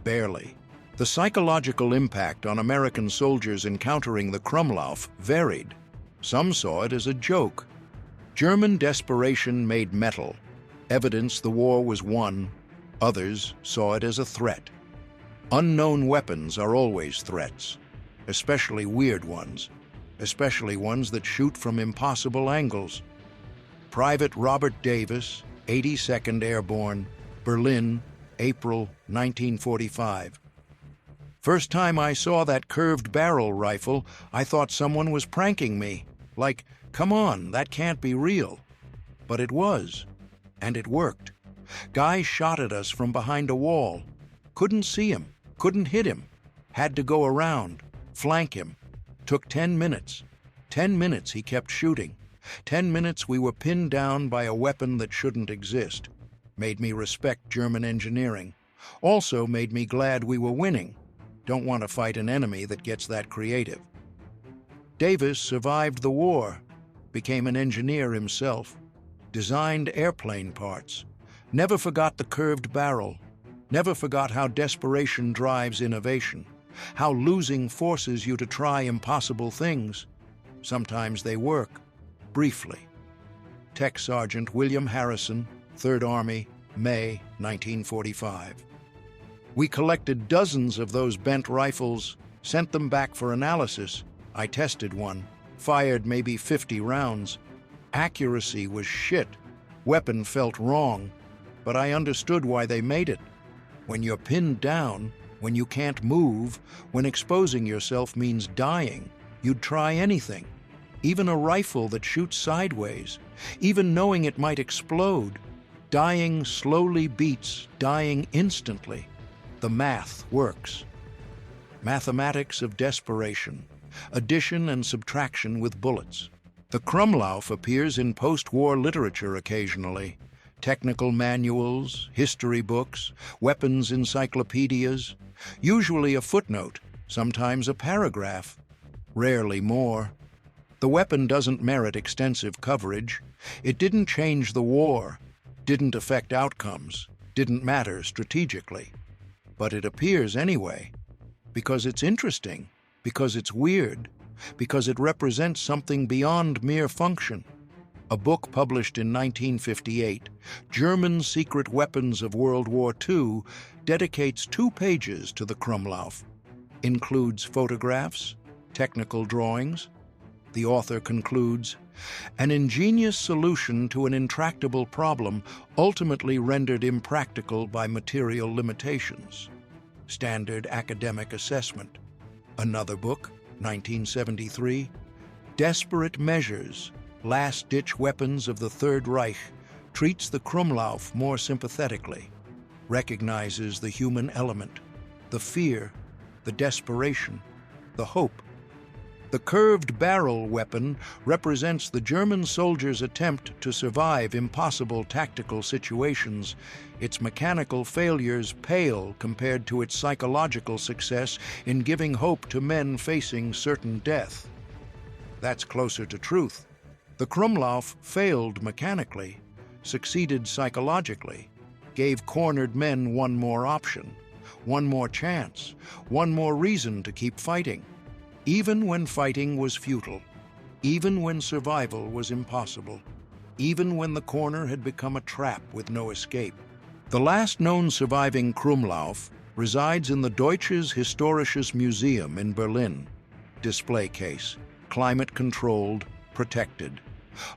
Barely. The psychological impact on American soldiers encountering the Krummlauf varied. Some saw it as a joke. German desperation made metal, evidence the war was won. Others saw it as a threat. Unknown weapons are always threats, especially weird ones, especially ones that shoot from impossible angles. Private Robert Davis, 82nd Airborne, Berlin, April 1945. First time I saw that curved barrel rifle, I thought someone was pranking me. Like, come on, that can't be real. But it was, and it worked. Guy shot at us from behind a wall. Couldn't see him, couldn't hit him. Had to go around, flank him. Took 10 minutes. 10 minutes he kept shooting. 10 minutes we were pinned down by a weapon that shouldn't exist. Made me respect German engineering. Also made me glad we were winning. Don't want to fight an enemy that gets that creative. Davis survived the war, became an engineer himself, designed airplane parts, never forgot the curved barrel, never forgot how desperation drives innovation, how losing forces you to try impossible things. Sometimes they work, briefly. Tech Sergeant William Harrison, 3rd Army, May 1945. We collected dozens of those bent rifles, sent them back for analysis. I tested one, fired maybe 50 rounds. Accuracy was shit. Weapon felt wrong, but I understood why they made it. When you're pinned down, when you can't move, when exposing yourself means dying, you'd try anything. Even a rifle that shoots sideways, even knowing it might explode. Dying slowly beats dying instantly. The math works. Mathematics of desperation. Addition and subtraction with bullets. The Krummlauf appears in post-war literature occasionally. Technical manuals, history books, weapons encyclopedias. Usually a footnote, sometimes a paragraph. Rarely more. The weapon doesn't merit extensive coverage. It didn't change the war, didn't affect outcomes, didn't matter strategically. But it appears anyway, because it's interesting, because it's weird, because it represents something beyond mere function. A book published in 1958, German Secret Weapons of World War II, dedicates 2 pages to the Krummlauf. Includes photographs, technical drawings. The author concludes, an ingenious solution to an intractable problem ultimately rendered impractical by material limitations. Standard academic assessment. Another book, 1973, Desperate Measures, Last-Ditch Weapons of the Third Reich, treats the Krummlauf more sympathetically, recognizes the human element, the fear, the desperation, the hope. The curved barrel weapon represents the German soldier's attempt to survive impossible tactical situations. Its mechanical failures pale compared to its psychological success in giving hope to men facing certain death. That's closer to truth. The Krummlauf failed mechanically, succeeded psychologically, gave cornered men one more option, one more chance, one more reason to keep fighting. Even when fighting was futile, even when survival was impossible, even when the corner had become a trap with no escape. The last known surviving Krummlauf resides in the Deutsches Historisches Museum in Berlin. Display case, climate-controlled, protected.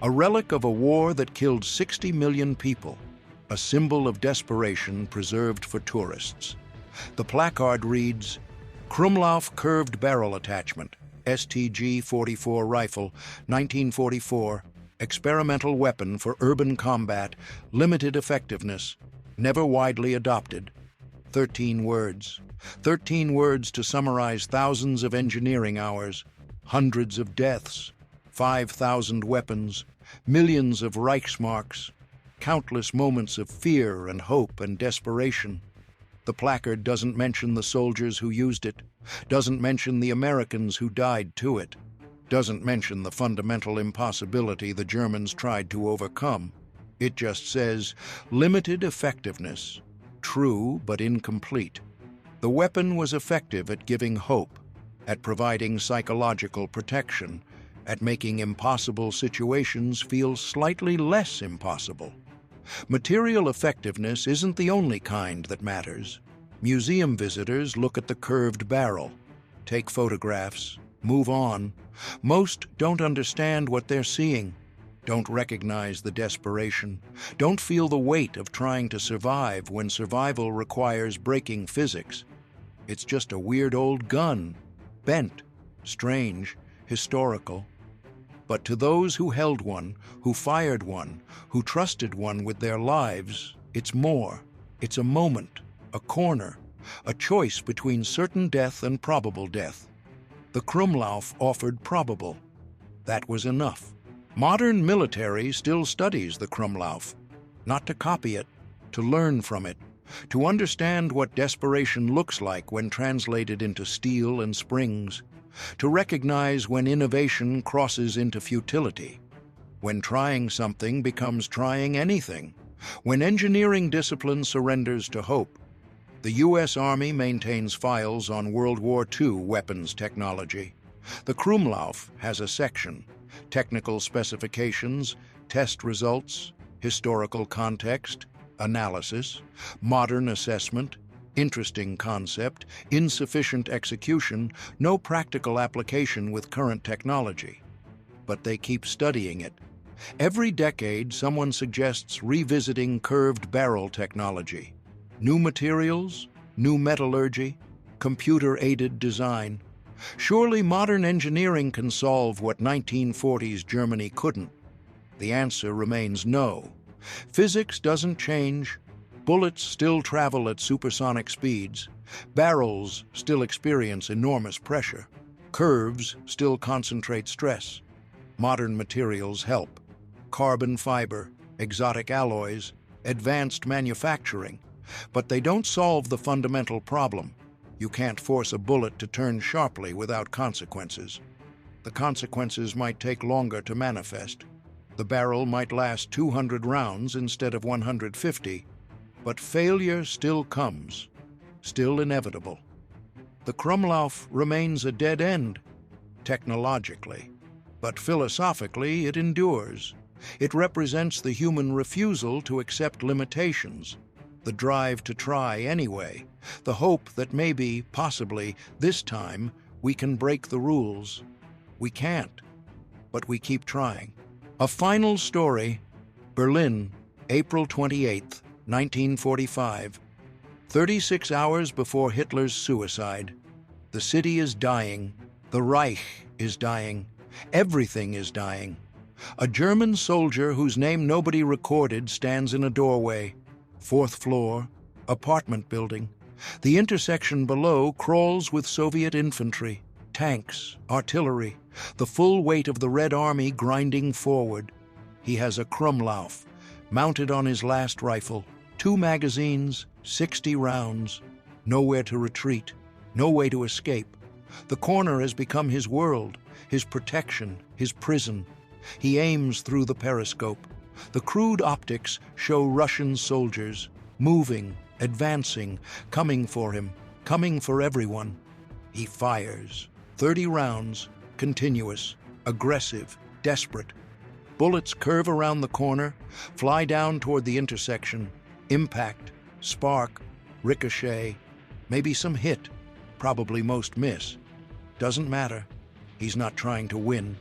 A relic of a war that killed 60 million people, a symbol of desperation preserved for tourists. The placard reads, Krummlauf Curved Barrel Attachment, STG-44 Rifle, 1944, experimental weapon for urban combat, limited effectiveness, never widely adopted. 13 words. 13 words to summarize thousands of engineering hours, hundreds of deaths, 5,000 weapons, millions of Reichsmarks, countless moments of fear and hope and desperation. The placard doesn't mention the soldiers who used it, doesn't mention the Americans who died to it, doesn't mention the fundamental impossibility the Germans tried to overcome. It just says, limited effectiveness, true but incomplete. The weapon was effective at giving hope, at providing psychological protection, at making impossible situations feel slightly less impossible. Material effectiveness isn't the only kind that matters. Museum visitors look at the curved barrel, take photographs, move on. Most don't understand what they're seeing, don't recognize the desperation, don't feel the weight of trying to survive when survival requires breaking physics. It's just a weird old gun, bent, strange, historical. But to those who held one, who fired one, who trusted one with their lives, it's more. It's a moment, a corner, a choice between certain death and probable death. The Krummlauf offered probable. That was enough. Modern military still studies the Krummlauf, not to copy it, to learn from it, to understand what desperation looks like when translated into steel and springs, to recognize when innovation crosses into futility, when trying something becomes trying anything, when engineering discipline surrenders to hope. The U.S. Army maintains files on World War II weapons technology. The Krummlauf has a section, technical specifications, test results, historical context, analysis, modern assessment, interesting concept, insufficient execution, no practical application with current technology. But they keep studying it. Every decade, someone suggests revisiting curved barrel technology. New materials, new metallurgy, computer-aided design. Surely modern engineering can solve what 1940s Germany couldn't. The answer remains no. Physics doesn't change. Bullets still travel at supersonic speeds. Barrels still experience enormous pressure. Curves still concentrate stress. Modern materials help. Carbon fiber, exotic alloys, advanced manufacturing. But they don't solve the fundamental problem. You can't force a bullet to turn sharply without consequences. The consequences might take longer to manifest. The barrel might last 200 rounds instead of 150, but failure still comes, still inevitable. The Krummlauf remains a dead end, technologically, but philosophically it endures. It represents the human refusal to accept limitations, the drive to try anyway, the hope that maybe, possibly, this time, we can break the rules. We can't, but we keep trying. A final story, Berlin, April 28, 1945. 36 hours before Hitler's suicide. The city is dying. The Reich is dying. Everything is dying. A German soldier whose name nobody recorded stands in a doorway. 4th floor, apartment building. The intersection below crawls with Soviet infantry, tanks, artillery, the full weight of the Red Army grinding forward. He has a Krummlauf, mounted on his last rifle, 2 magazines, 60 rounds, nowhere to retreat, no way to escape. The corner has become his world, his protection, his prison. He aims through the periscope. The crude optics show Russian soldiers, moving, advancing, coming for him, coming for everyone. He fires. 30 rounds, continuous, aggressive, desperate. Bullets curve around the corner, fly down toward the intersection. Impact, spark, ricochet, maybe some hit, probably most miss. Doesn't matter. He's not trying to win,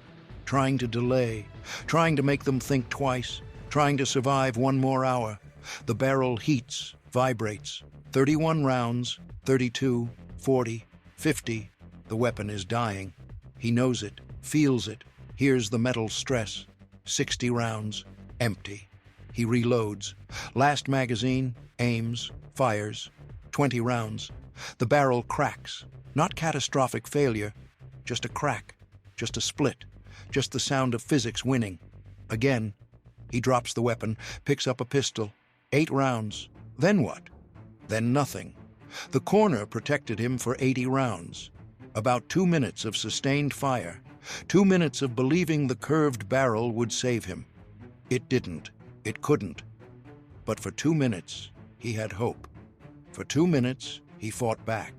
trying to delay, trying to make them think twice, trying to survive one more hour. The barrel heats, vibrates. 31 rounds, 32, 40, 50. The weapon is dying. He knows it, feels it, hears the metal stress. 60 rounds, empty. He reloads. Last magazine, aims, fires. 20 rounds. The barrel cracks. Not catastrophic failure, just a crack, just a split, just the sound of physics winning. Again, he drops the weapon, picks up a pistol. 8 rounds. Then what? Then nothing. The corner protected him for 80 rounds. About 2 minutes of sustained fire. 2 minutes of believing the curved barrel would save him. It didn't. It couldn't. But for 2 minutes, he had hope. For 2 minutes, he fought back.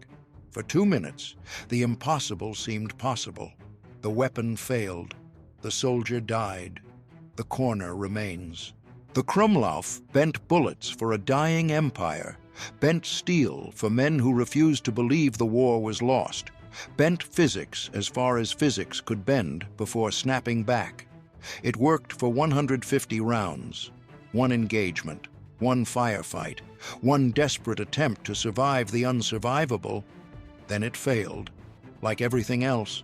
For 2 minutes, the impossible seemed possible. The weapon failed. The soldier died. The corner remains. The Krummlauf bent bullets for a dying empire, bent steel for men who refused to believe the war was lost, bent physics as far as physics could bend before snapping back. It worked for 150 rounds. One engagement, one firefight, one desperate attempt to survive the unsurvivable. Then it failed, like everything else.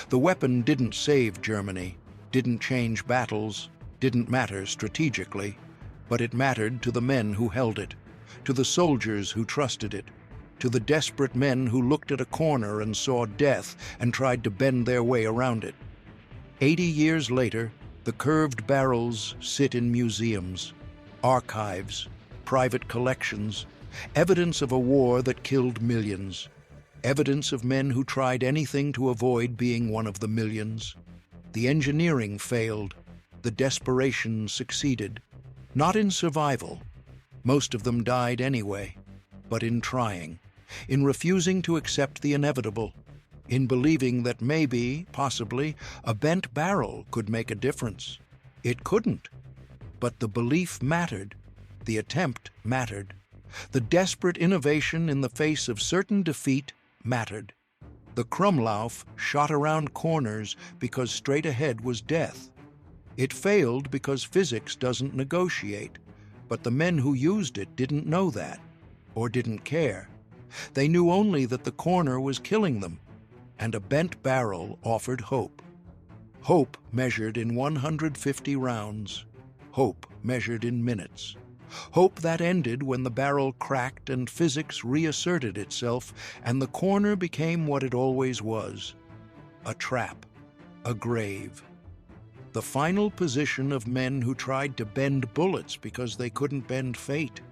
The weapon didn't save Germany, didn't change battles, didn't matter strategically, but it mattered to the men who held it, to the soldiers who trusted it, to the desperate men who looked at a corner and saw death and tried to bend their way around it. 80 years later, the curved barrels sit in museums, archives, private collections, evidence of a war that killed millions, evidence of men who tried anything to avoid being one of the millions. The engineering failed. The desperation succeeded. Not in survival. Most of them died anyway, but in trying, in refusing to accept the inevitable, in believing that maybe, possibly, a bent barrel could make a difference. It couldn't. But the belief mattered. The attempt mattered. The desperate innovation in the face of certain defeat mattered. The Krummlauf shot around corners because straight ahead was death. It failed because physics doesn't negotiate, but the men who used it didn't know that, or didn't care. They knew only that the corner was killing them, and a bent barrel offered hope. Hope measured in 150 rounds. Hope measured in minutes. Hope that ended when the barrel cracked and physics reasserted itself, and the corner became what it always was: a trap, a grave. The final position of men who tried to bend bullets because they couldn't bend fate.